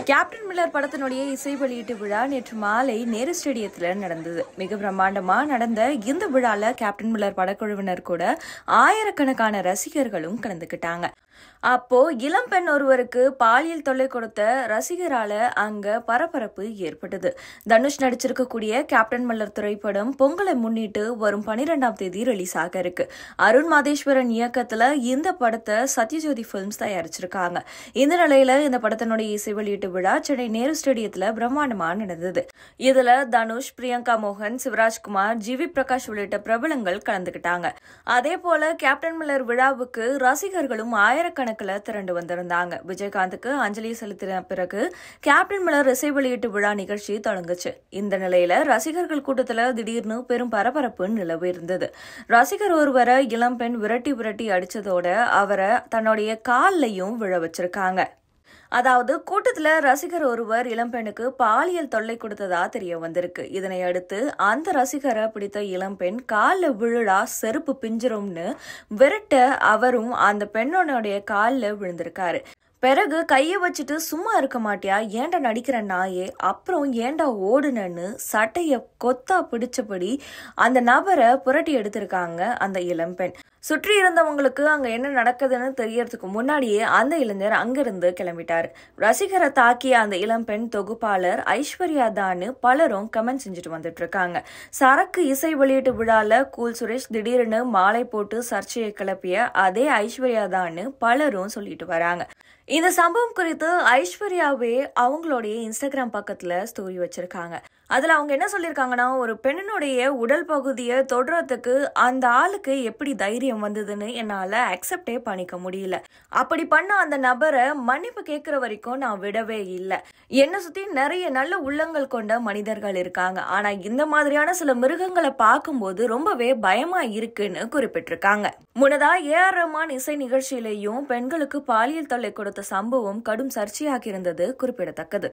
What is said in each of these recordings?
Captain Miller படத்தினுடைய இசை வெளியீட்டு விழா நேற்று மாலை நேரு ஸ்டேடியத்தில் நடந்தது. மிக பிரம்மாண்டமா நடந்த இந்த விழால கேப்டன் மில்லர் படக்குழுவினர் கூட ஆயிரக்கணக்கான ரசிகர்களும் கலந்துக்கிட்டாங்க. அப்போ இளம் பெண் ஒருவருக்கு பாலியல் தொல்லை கொடுத்த ரசிகரால அங்க பரபரப்பு ஏற்பட்டது. தனுஷ் நடிச்சிருக்கக்கூடிய கேப்டன் மில்லர் திரைப்படம் பொங்கலை முன்னிட்டு வரும் 12ஆம் தேதி ரிலீஸ் ஆக இருக்கு. அருண் மாதேஸ்வரன் இயக்கத்துல இந்த படத்தை சத்யஜோதி பிலிம்ஸ் தயாரிச்சிருக்காங்க. இந்த நிலையில இந்த படத்தினுடைய இசை வெளியீட்டு விழா சென்னை நேரு ஸ்டேடியத்துல பிரம்மாண்டமா நடந்தது. இதுல தனுஷ், பிரியங்கா மோகன், சிவராஜ்குமார், ஜிவி பிரகாஷ் உள்ளிட்ட பிரபலங்கள் கலந்துகிட்டாங்க. அதே போல கேப்டன் மில்லர் விழாவுக்கு ரசிகர்களும் ஆயிரக்கணக்கில் திரண்டு வந்திருந்தாங்க. விஜயகாந்துக்கு அஞ்சலி செலுத்தின பிறகு கேப்டன் மில்லர் இசை வெளியீட்டு விழா நிகழ்ச்சி தொடங்குச்சு. இந்த நிலையில ரசிகர்கள் கூட்டத்துல திடீர்னு பெரும் பரபரப்பு நிலவு இருந்தது. ரசிகர் ஒருவரை இளம்பெண் விரட்டி அடிச்சதோட அவரை தன்னுடைய கால்லையும் விழ வச்சிருக்காங்க. அதாவது கூட்டத்துல ரசிகர் ஒருவர் இளம்பெண்ணுக்கு பாலியல் தொல்லை கொடுத்ததா தெரிய வந்திருக்கு. இதனை அடுத்து அந்த ரசிகரை பிடித்த இளம்பெண் கால்ல விழுடா செருப்பு பிஞ்சிரும்னு விரட்ட அவரும் அந்த பெண்ணோடைய கால்ல விழுந்திருக்காரு. பிறகு கைய வச்சுட்டு சும்மா இருக்க மாட்டியா, ஏண்டா நடிக்கிற நாயே, அப்புறம் ஏண்டா ஓடுனன்னு சட்டைய கொத்தா பிடிச்சபடி அந்த நபரை புரட்டி எடுத்திருக்காங்க அந்த இளம்பெண். சுற்றி இருந்தவங்களுக்கு அங்க என்ன நடக்குதுன்னு தெரியறதுக்கு முன்னாடியே அந்த இளைஞர் அங்கிருந்து கிளம்பிட்டாரு. ரசிகரை தாக்கிய அந்த இளம்பெண் தொகுப்பாளர் ஐஸ்வர்யா தான்னு பலரும் கமெண்ட் செஞ்சுட்டு வந்துட்டு இருக்காங்க. சரக்கு இசை வெளியீட்டு விழால கூல் சுரேஷ் திடீர்னு மாலை போட்டு சர்ச்சையை கிளப்பிய அதே ஐஸ்வர்யா தான்னு பலரும் சொல்லிட்டு வராங்க. இந்த சம்பவம் குறித்து ஐஸ்வர்யாவே அவங்களுடைய இன்ஸ்டாகிராம் பக்கத்துல ஸ்டோரி வச்சிருக்காங்க. அதுல அவங்க என்ன சொல்லியிருக்காங்கன்னா, ஒரு பெண்ணினுடைய உடல் பகுதியை தொடுறதுக்கு அந்த ஆளுக்கு எப்படி தைரியம் வந்ததுன்னு என்னால அக்செப்டே பண்ணிக்க முடியல. அப்படி பண்ண அந்த நபரை மன்னிப்பு கேட்கிற வரைக்கும் நான் விடவே இல்லை. என்னை சுத்தி நிறைய நல்ல உள்ளங்கள் கொண்ட மனிதர்கள் இருக்காங்க. ஆனா இந்த மாதிரியான சில மிருகங்களை பார்க்கும்போது ரொம்பவே பயமா இருக்குன்னு குறிப்பிட்டிருக்காங்க. முன்னதா ஏஆர் ரஹ்மான் இசை நிகழ்ச்சியிலையும் பெண்களுக்கு பாலியல் தொல்லை கொடுத்த சம்பவம் கடும் சர்ச்சையாகி இருந்தது குறிப்பிடத்தக்கது.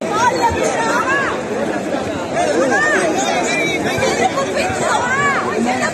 என்ன